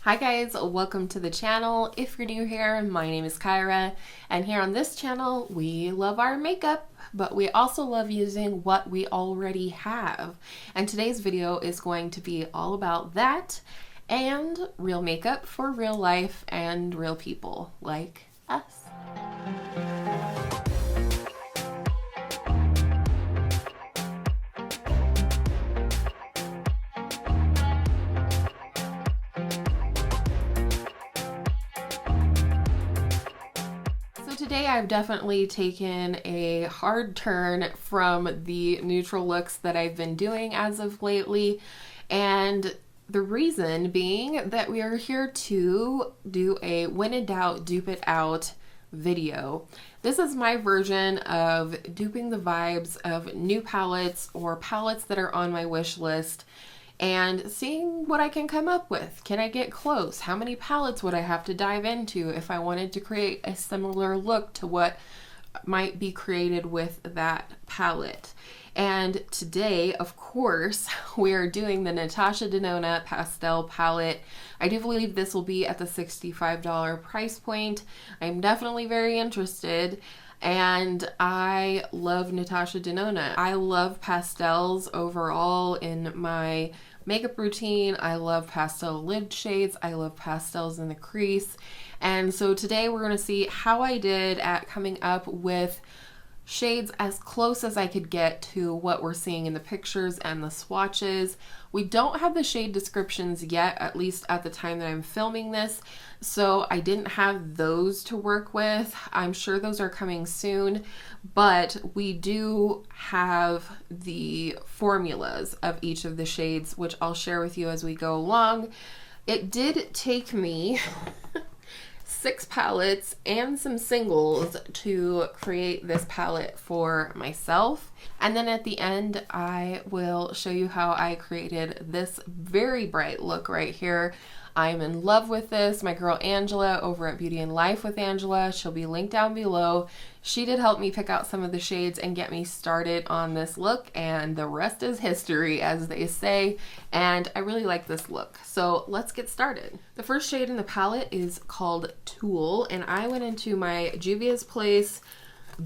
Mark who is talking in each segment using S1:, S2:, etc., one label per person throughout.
S1: Hi guys, welcome to the channel. If you're new here, my name is Kyra, and here on this channel, we love our makeup, but we also love using what we already have. And today's video is going to be all about that and real makeup for real life and real people like us. Today I've definitely taken a hard turn from the neutral looks that I've been doing as of lately, and the reason being that we are here to do a when in doubt, dupe it out video. This is my version of duping the vibes of new palettes or palettes that are on my wish list and seeing what I can come up with. Can I get close? How many palettes would I have to dive into if I wanted to create a similar look to what might be created with that palette? And today, of course, we are doing the Natasha Denona PASTEL palette. I do believe this will be at the $65 price point. I'm definitely very interested. And I love Natasha Denona. I love pastels overall in my makeup routine. I love pastel lid shades. I love pastels in the crease. And so today we're going to see how I did at coming up with shades as close as I could get to what we're seeing in the pictures and the swatches. We don't have the shade descriptions yet, at least at the time that I'm filming this, so I didn't have those to work with. I'm sure those are coming soon, but we do have the formulas of each of the shades, which I'll share with you as we go along. It did take me 6 palettes and some singles to create this palette for myself. And then at the end, I will show you how I created this very bright look right here. I'm in love with this. My girl Angela over at Beauty and Life with Angela, she'll be linked down below. She did help me pick out some of the shades and get me started on this look, and the rest is history, as they say, and I really like this look. So let's get started. The first shade in the palette is called Tulle, and I went into my Juvia's Place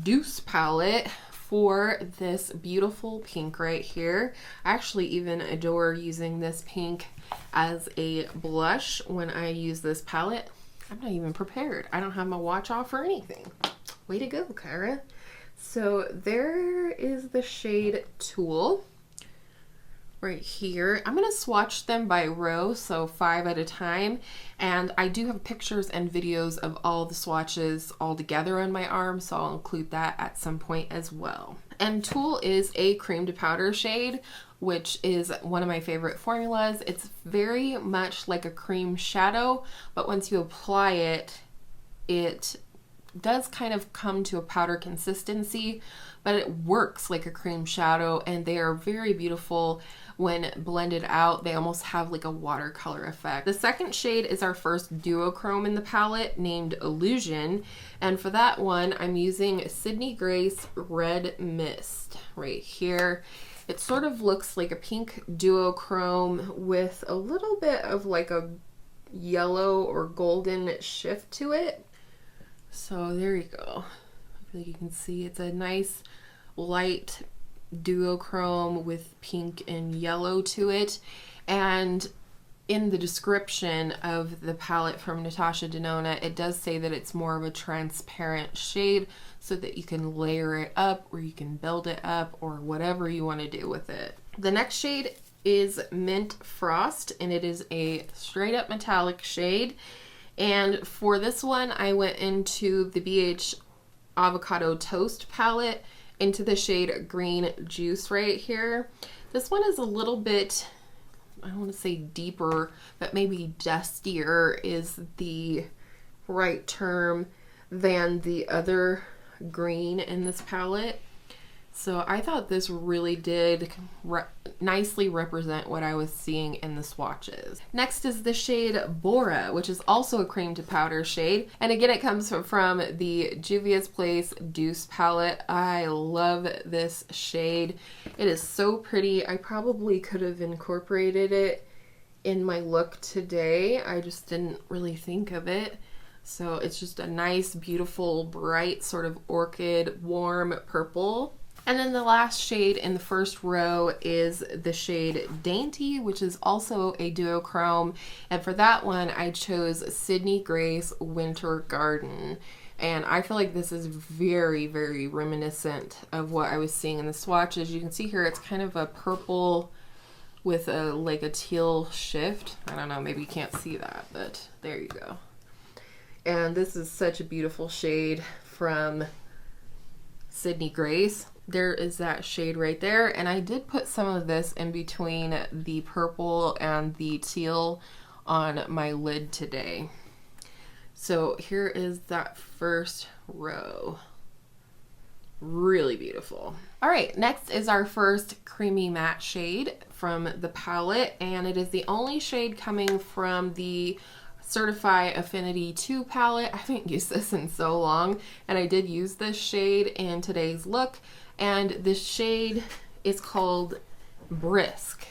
S1: Douce palette for this beautiful pink right here. I actually even adore using this pink as a blush when I use this palette. I'm not even prepared. I don't have my watch off or anything. Way to go, Kyra. So there is the shade Tulle right here. I'm gonna swatch them by row, so 5 at a time, and I do have pictures and videos of all the swatches all together on my arm, so I'll include that at some point as well. And Tulle is a cream to powder shade, which is one of my favorite formulas. It's very much like a cream shadow, but once you apply it, it does kind of come to a powder consistency, but it works like a cream shadow, and they are very beautiful when blended out. They almost have like a watercolor effect. The second shade is our first duochrome in the palette, named Illusion, and for that one I'm using Sydney Grace Red Mist right here. It sort of looks like a pink duochrome with a little bit of like a yellow or golden shift to it. So there you go. I feel like you can see it's a nice light duochrome with pink and yellow to it. And in the description of the palette from Natasha Denona, it does say that it's more of a transparent shade so that you can layer it up or you can build it up or whatever you want to do with it. The next shade is Mint Frost, and it is a straight up metallic shade. And for this one, I went into the BH Avocado Toast palette into the shade Green Juice right here. This one is a little bit, I don't want to say deeper, but maybe dustier is the right term than the other green in this palette. So I thought this really did nicely represent what I was seeing in the swatches. Next is the shade Bora, which is also a cream to powder shade. And again, it comes from the Juvia's Place Douce palette. I love this shade. It is so pretty. I probably could have incorporated it in my look today. I just didn't really think of it. So it's just a nice, beautiful, bright sort of orchid, warm purple. And then the last shade in the first row is the shade Dainty, which is also a duochrome. And for that one, I chose Sydney Grace Winter Garden. And I feel like this is very, very reminiscent of what I was seeing in the swatches. You can see here it's kind of a purple with a like a teal shift. I don't know, maybe you can't see that, but there you go. And this is such a beautiful shade from Sydney Grace. There is that shade right there. And I did put some of this in between the purple and the teal on my lid today. So here is that first row. Really beautiful. All right, next is our first creamy matte shade from the palette, and it is the only shade coming from the Certifeye Affinity 2 palette. I haven't used this in so long, and I did use this shade in today's look, and this shade is called Brisk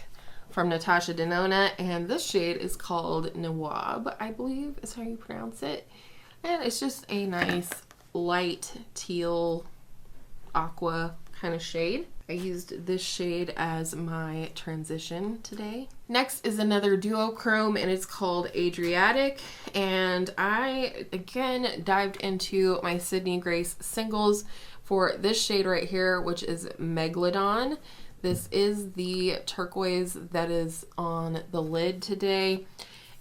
S1: from Natasha Denona, and this shade is called Nawab, I believe is how you pronounce it. And it's just a nice light teal aqua kind of shade. I used this shade as my transition today. Next is another duochrome, and it's called Adriatic. And I, again, dived into my Sydney Grace singles for this shade right here, which is Megalodon. This is the turquoise that is on the lid today.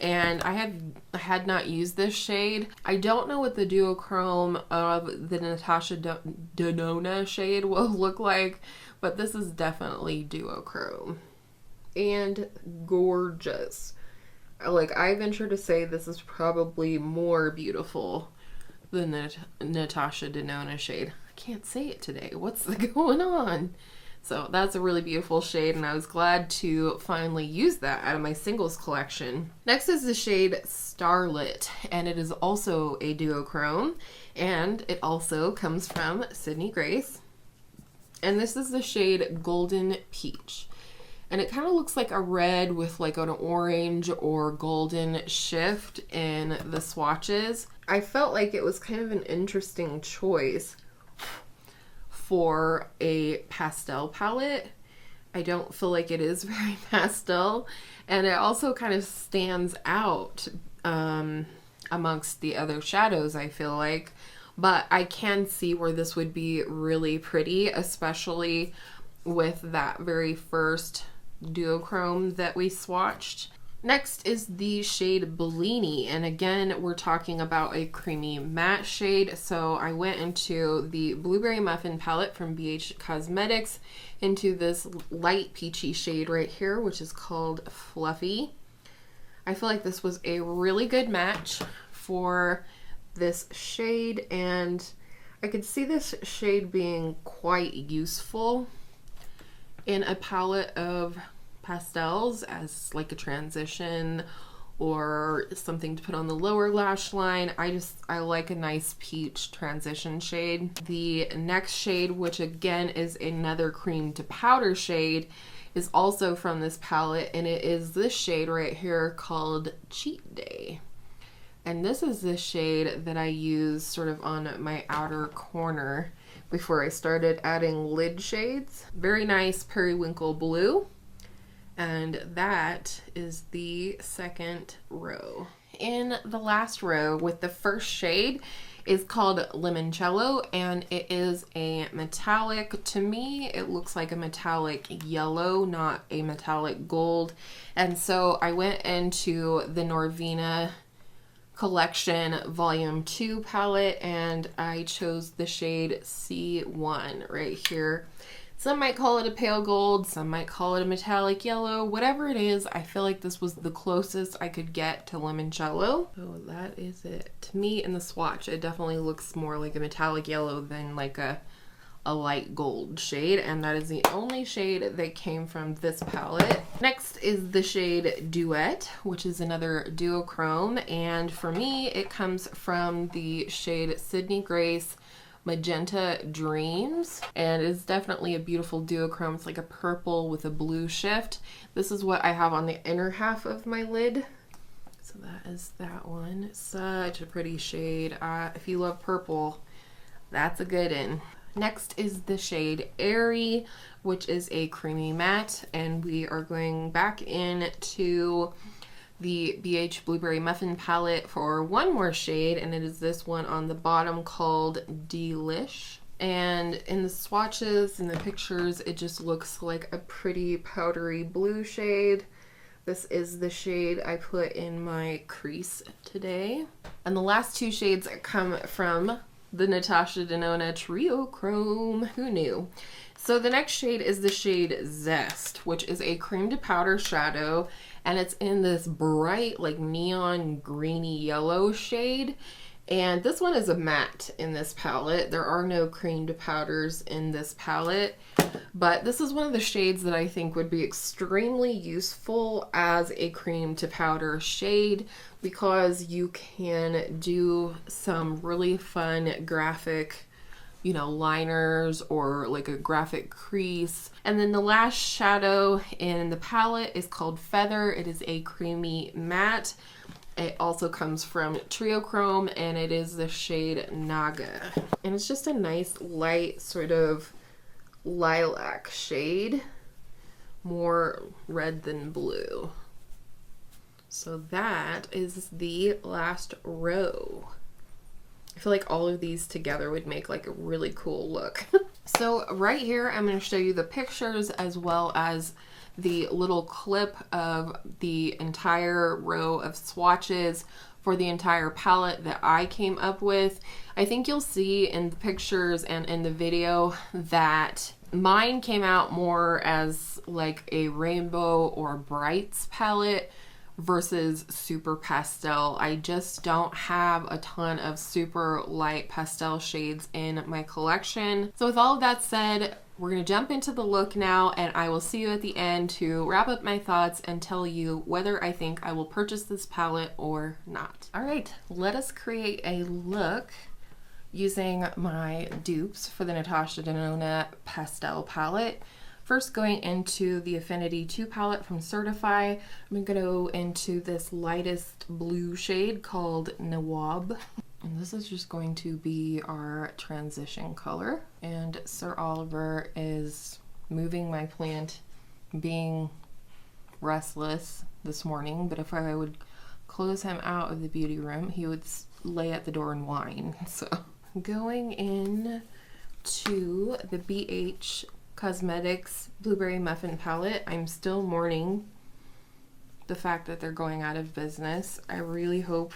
S1: And I had not used this shade. I don't know what the duochrome of the Natasha Denona shade will look like, but this is definitely duochrome. And gorgeous. Like, I venture to say this is probably more beautiful than the Natasha Denona shade. I can't say it today. What's going on? So that's a really beautiful shade, and I was glad to finally use that out of my singles collection. Next is the shade Starlet, and it is also a duochrome, and it also comes from Sydney Grace. And this is the shade Golden Peach. And it kind of looks like a red with like an orange or golden shift in the swatches. I felt like it was kind of an interesting choice for a pastel palette. I don't feel like it is very pastel, and it also kind of stands out amongst the other shadows, I feel like. But I can see where this would be really pretty, especially with that very first duochrome that we swatched. Next is the shade Bellini, and again we're talking about a creamy matte shade. So I went into the Blueberry Muffin palette from BH Cosmetics into this light peachy shade right here, which is called Fluffy. I feel like this was a really good match for this shade, and I could see this shade being quite useful in a palette of pastels as like a transition or something to put on the lower lash line. I like a nice peach transition shade. The next shade, which again is another cream to powder shade, is also from this palette, and it is this shade right here called Cheat Day. And this is the shade that I use sort of on my outer corner before I started adding lid shades. Very nice periwinkle blue. And that is the second row. In the last row with the first shade is called Limoncello, and it is a metallic. To me, it looks like a metallic yellow, not a metallic gold. And so I went into the Norvina Collection Volume 2 palette, and I chose the shade C1 right here. Some might call it a pale gold, some might call it a metallic yellow. Whatever it is, I feel like this was the closest I could get to Limoncello. So that is it. To me, in the swatch, it definitely looks more like a metallic yellow than like a light gold shade, and that is the only shade that came from this palette. Next is the shade Duet, which is another duochrome, and for me, it comes from the shade Sydney Grace Magenta Dreams, and it's definitely a beautiful duochrome. It's like a purple with a blue shift. This is what I have on the inner half of my lid. So that is that one. Such a pretty shade. If you love purple, that's a good one. Next is the shade Airy, which is a creamy matte, and we are going back into the BH Blueberry Muffin palette for one more shade, and it is this one on the bottom called Delish. And in the swatches and the pictures, it just looks like a pretty powdery blue shade. This is the shade I put in my crease today. And the last two shades come from the Natasha Denona Trio Chrome. Who knew? So the next shade is the shade Zest, which is a cream to powder shadow, and it's in this bright like neon greeny yellow shade. And this one is a matte in this palette. There are no cream to powders in this palette, but this is one of the shades that I think would be extremely useful as a cream to powder shade, because you can do some really fun graphic, you know, liners or like a graphic crease. And then the last shadow in the palette is called Feather. It is a creamy matte. It also comes from Trio Chrome, and it is the shade Naga. And it's just a nice light sort of lilac shade, more red than blue. So that is the last row. I feel like all of these together would make like a really cool look. So right here, I'm going to show you the pictures as well as the little clip of the entire row of swatches for the entire palette that I came up with. I think you'll see in the pictures and in the video that mine came out more as like a rainbow or brights palette versus super pastel. I just don't have a ton of super light pastel shades in my collection. So with all of that said, we're going to jump into the look now, and I will see you at the end to wrap up my thoughts and tell you whether I think I will purchase this palette or not. All right, let us create a look using my dupes for the Natasha Denona Pastel palette. First, going into the Affinity 2 palette from Certifeye, I'm going to go into this lightest blue shade called Nawab. And this is just going to be our transition color. And Sir Oliver is moving my plant, being restless this morning, but if I would close him out of the beauty room, he would lay at the door and whine. So going in to the BH Cosmetics Blueberry Muffin palette, I'm still mourning the fact that they're going out of business. I really hope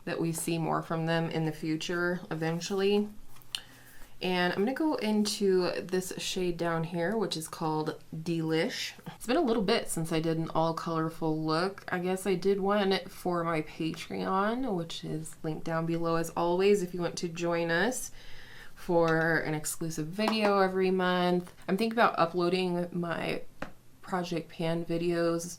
S1: that we see more from them in the future eventually. And I'm gonna go into this shade down here, which is called Delish. It's been a little bit since I did an all colorful look. I guess I did one for my Patreon, which is linked down below as always if you want to join us for an exclusive video every month. I'm thinking about uploading my Project Pan videos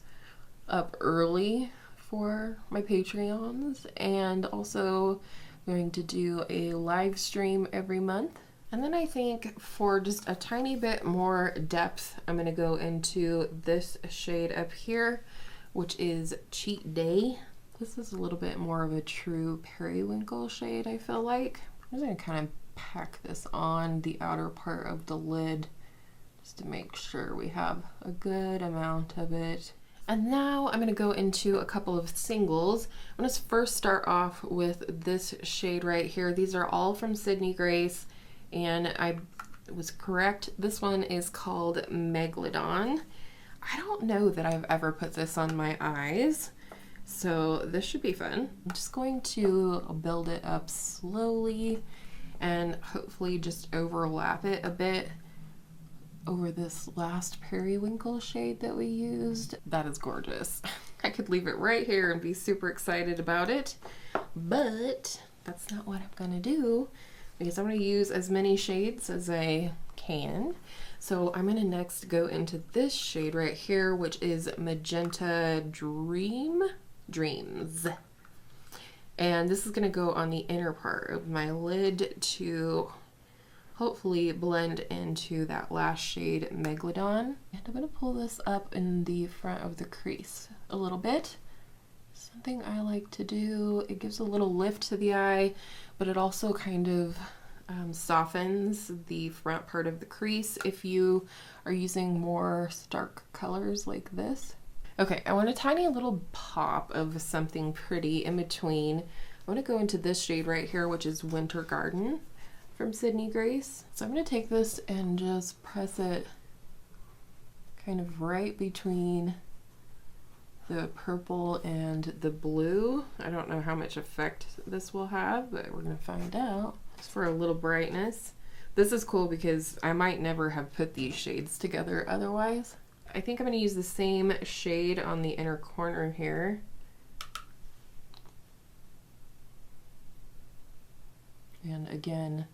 S1: up early for my Patreons, and also going to do a live stream every month. And then I think for just a tiny bit more depth, I'm going to go into this shade up here, which is Cheat Day. This is a little bit more of a true periwinkle shade, I feel like. I'm just going to kind of pack this on the outer part of the lid just to make sure we have a good amount of it. And now I'm going to go into a couple of singles. I'm going to first start off with this shade right here. These are all from Sydney Grace, and I was correct. This one is called Megalodon. I don't know that I've ever put this on my eyes, so this should be fun. I'm just going to build it up slowly and hopefully just overlap it a bit over this last periwinkle shade that we used. That is gorgeous. I could leave it right here and be super excited about it, but that's not what I'm gonna do, because I'm gonna use as many shades as I can. So I'm gonna next go into this shade right here, which is Magenta Dreams. And this is gonna go on the inner part of my lid to hopefully blend into that last shade, Megalodon. And I'm gonna pull this up in the front of the crease a little bit. Something I like to do, it gives a little lift to the eye, but it also kind of softens the front part of the crease if you are using more stark colors like this. Okay, I want a tiny little pop of something pretty in between. I want to go into this shade right here, which is Winter Garden from Sydney Grace. So I'm going to take this and just press it kind of right between the purple and the blue. I don't know how much effect this will have, but we're going to find out. Just for a little brightness. This is cool because I might never have put these shades together otherwise. I think I'm going to use the same shade on the inner corner here. And again,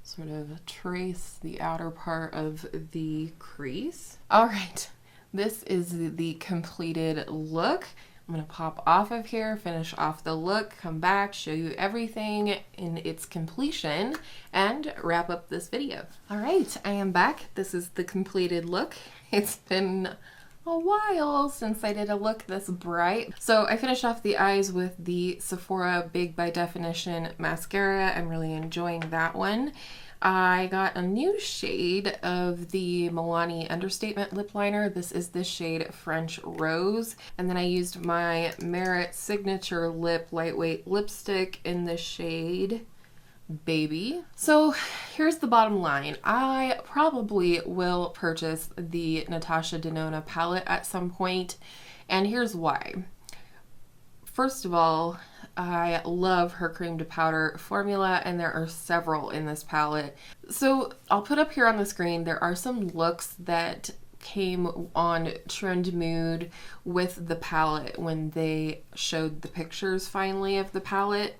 S1: sort of trace the outer part of the crease. All right, this is the completed look. I'm gonna pop off of here, finish off the look, come back, show you everything in its completion, and wrap up this video. All right, I am back. This is the completed look. It's been a while since I did a look this bright. So I finished off the eyes with the Sephora Big by Definition mascara. I'm really enjoying that one. I got a new shade of the Milani Understatement lip liner. This is the shade French Rose. And then I used my Merit Signature Lip Lightweight Lipstick in the shade Baby. So here's the bottom line. I probably will purchase the Natasha Denona palette at some point, and here's why. First of all, I love her cream to powder formula, and there are several in this palette. So I'll put up here on the screen, there are some looks that came on Trend Mood with the palette when they showed the pictures finally of the palette,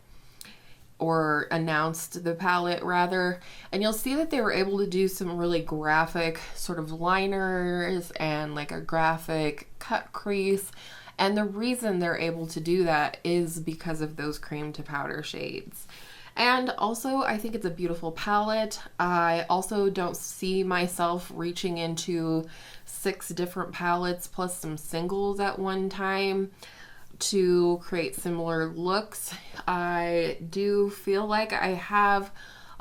S1: or announced the palette rather, and you'll see that they were able to do some really graphic sort of liners and like a graphic cut crease. And the reason they're able to do that is because of those cream to powder shades. And also, I think it's a beautiful palette. I also don't see myself reaching into 6 different palettes plus some singles at one time to create similar looks. I do feel like I have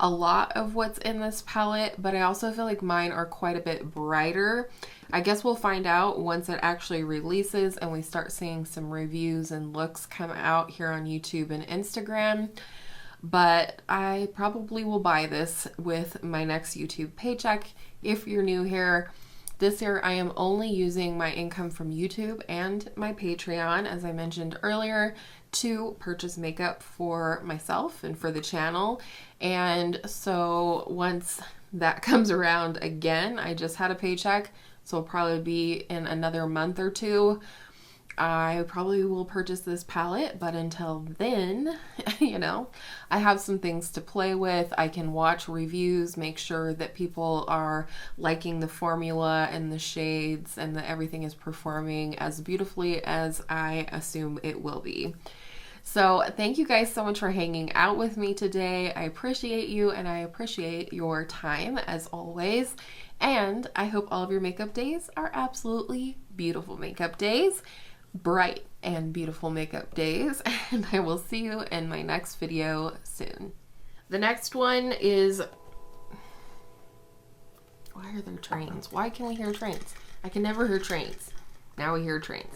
S1: a lot of what's in this palette, but I also feel like mine are quite a bit brighter. I guess we'll find out once it actually releases and we start seeing some reviews and looks come out here on YouTube and Instagram. But I probably will buy this with my next YouTube paycheck. If you're new here, this year I am only using my income from YouTube and my Patreon, as I mentioned earlier, to purchase makeup for myself and for the channel. And so once that comes around again, I just had a paycheck, so it'll probably be in another month or two, I probably will purchase this palette. But until then, you know, I have some things to play with. I can watch reviews, make sure that people are liking the formula and the shades and that everything is performing as beautifully as I assume it will be. So thank you guys so much for hanging out with me today. I appreciate you, and I appreciate your time as always. And I hope all of your makeup days are absolutely beautiful makeup days, bright and beautiful makeup days, and I will see you in my next video soon. The next one is, why are there trains? Why can we hear trains? I can never hear trains. Now we hear trains.